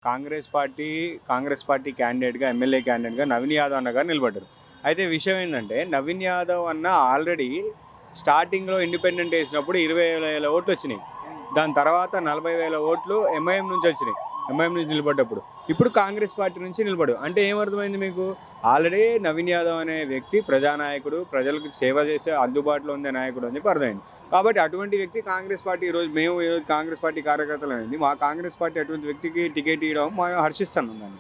Congress party క్యాండిడేట్‌గా MLA క్యాండిడేట్‌గా Naveen Yadav అన్న గారు నిలబడ్డారు. అయితే విషయం ఏందంటే నవీన్ యాదవ్ అన్న ఆల్రెడీ స్టార్టింగ్‌లో ఇండిపెండెంట్ ఏసినప్పుడు 20,000 ఓట్లొచ్చినాయి. దాని తర్వాత 40,000 ఓట్లు ఎంఐఎం నుంచి వచ్చినాయి. ఎంఐఎం నుంచి నిలబడ్డప్పుడు. ఇప్పుడు కాంగ్రెస్ పార్టీ నుంచి నిలబడు. అంటే ఏమర్థమైంది మీకు? ఆల్రెడీ నవీన్ యాదవ్ అనే వ్యక్తి ప్రజానాయకుడు, ప్రజలకు సేవ చేసే అందుబాటులో ఉండే నాయకుడు అని చెప్పి అర్థమైంది. కాబట్టి అటువంటి వ్యక్తి కాంగ్రెస్ పార్టీ ఈరోజు కాంగ్రెస్ పార్టీ కార్యకర్తలమైంది. మా కాంగ్రెస్ పార్టీ అటువంటి వ్యక్తికి టికెట్ ఇవ్వడం మేము హర్షిస్తున్నాం దాన్ని.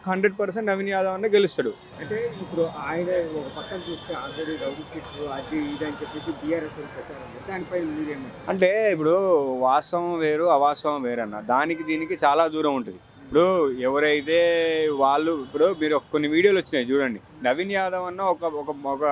100% నవీన్ యాదవ్ అన్న గెలుస్తాడు. అంటే ఇప్పుడు ఆయన ఒక పక్కన చూస్తే ఆల్రెడీ రౌడీ షీట్లు అది ఇది అని చెప్పేసి బీఆర్ఎస్ వాళ్ళు ప్రచారం ఉంది. దానిపై మీరేమంటారు? అంటే ఇప్పుడు వాస్తవం వేరు, అవాస్తవం వేరన్న. దానికి దీనికి చాలా దూరం ఉంటది. ఇప్పుడు ఎవరైతే వాళ్ళు ఇప్పుడు మీరు కొన్ని వీడియోలు వచ్చినాయి చూడండి. నవీన్ యాదవ్ అన్న ఒక ఒక ఒక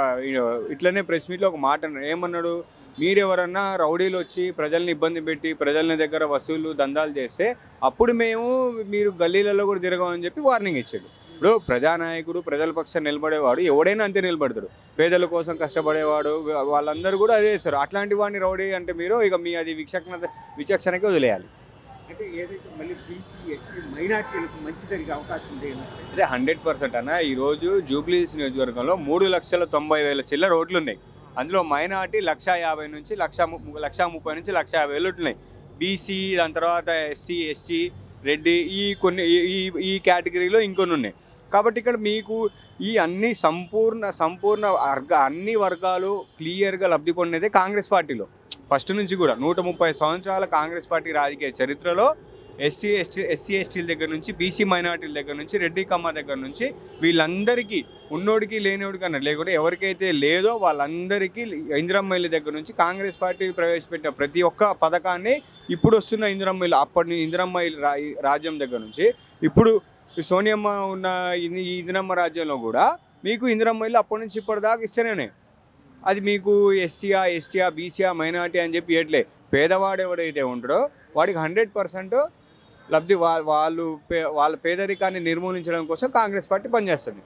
ఇట్లనే ప్రెస్ మీట్‌లో ఒక మాట అన్నాడు. ఏమన్నాడు? మీరెవరన్నా రౌడీలొచ్చి ప్రజల్ని ఇబ్బంది పెట్టి, ప్రజల దగ్గర వసూలు, దందాలు చేస్తే అప్పుడు మేము మీరు గల్లీలలో కూడా తిరగమని చెప్పి వార్నింగ్ ఇచ్చాడు. ఇప్పుడు ప్రజానాయకుడు, ప్రజల పక్షాన నిలబడేవాడు ఎవడైనా అంతే నిలబడతాడు. పేదల కోసం కష్టపడేవాడు వాళ్ళందరూ కూడా అదే చేస్తారు. అట్లాంటి వాడిని రౌడీ అంటే మీరు ఇక మీ అది విచక్షణకే వదిలేయాలి. అంటే ఏదైతే మళ్ళీ బీసీ, ఎస్టీ, మైనార్టీలకు మంచి జరిగే అవకాశం ఉంది ఏమంటారు? అదే 100% అన్న. ఈరోజు జూబ్లీహిల్స్ నియోజకవర్గంలో 3,90,000 చిల్లర ఓట్లున్నాయి. అందులో మైనార్టీ 1,50,000 నుంచి 1,30,000 నుంచి 1,50,000 ఓట్లున్నాయి. బీసీ, దాని తర్వాత ఎస్సీ, ఎస్టీ, రెడ్డి ఈ కొన్ని ఈ ఈ కేటగిరీలో ఇంకొన్ని ఉన్నాయి. కాబట్టి ఇక్కడ మీకు ఈ అన్ని సంపూర్ణ అన్ని వర్గాలు క్లియర్‌గా లబ్ధి పొందేదే కాంగ్రెస్ పార్టీలో. ఫస్ట్ నుంచి కూడా 130 సంవత్సరాల కాంగ్రెస్ పార్టీ రాజకీయ చరిత్రలో ఎస్సీ, ఎస్టీల దగ్గర నుంచి, బీసీ మైనార్టీల దగ్గర నుంచి, రెడ్డి కమ్మ దగ్గర నుంచి వీళ్ళందరికీ ఉన్నోడికి లేనివాడికి అన్నట్టు లేకుండా ఎవరికైతే లేదో వాళ్ళందరికీ ఇందిరమ్మ ఇళ్ళ దగ్గర నుంచి కాంగ్రెస్ పార్టీ ప్రవేశపెట్టిన ప్రతి ఒక్క పథకాన్ని ఇప్పుడు వస్తున్న ఇందిరమ్మ ఇల్లు అప్పటి ఇందిరమ్మ ఇల్లు రాజ్యం దగ్గర నుంచి ఇప్పుడు సోనియమ్మ ఉన్న ఈ ఇందిరమ్మ రాజ్యంలో కూడా మీకు ఇందిరమ్మ ఇల్లు అప్పటి నుంచి ఇప్పటిదాకా ఇస్తేనే అది మీకు ఎస్సీయా, ఎస్టీయా, బీసీయా, మైనార్టీ అని చెప్పి ఇవ్వట్లే. పేదవాడు ఎవడైతే ఉంటాడో వాడికి 100% లబ్ధి వాళ్ళ పేదరికాన్ని నిర్మూలించడం కోసం కాంగ్రెస్ పార్టీ పనిచేస్తుంది.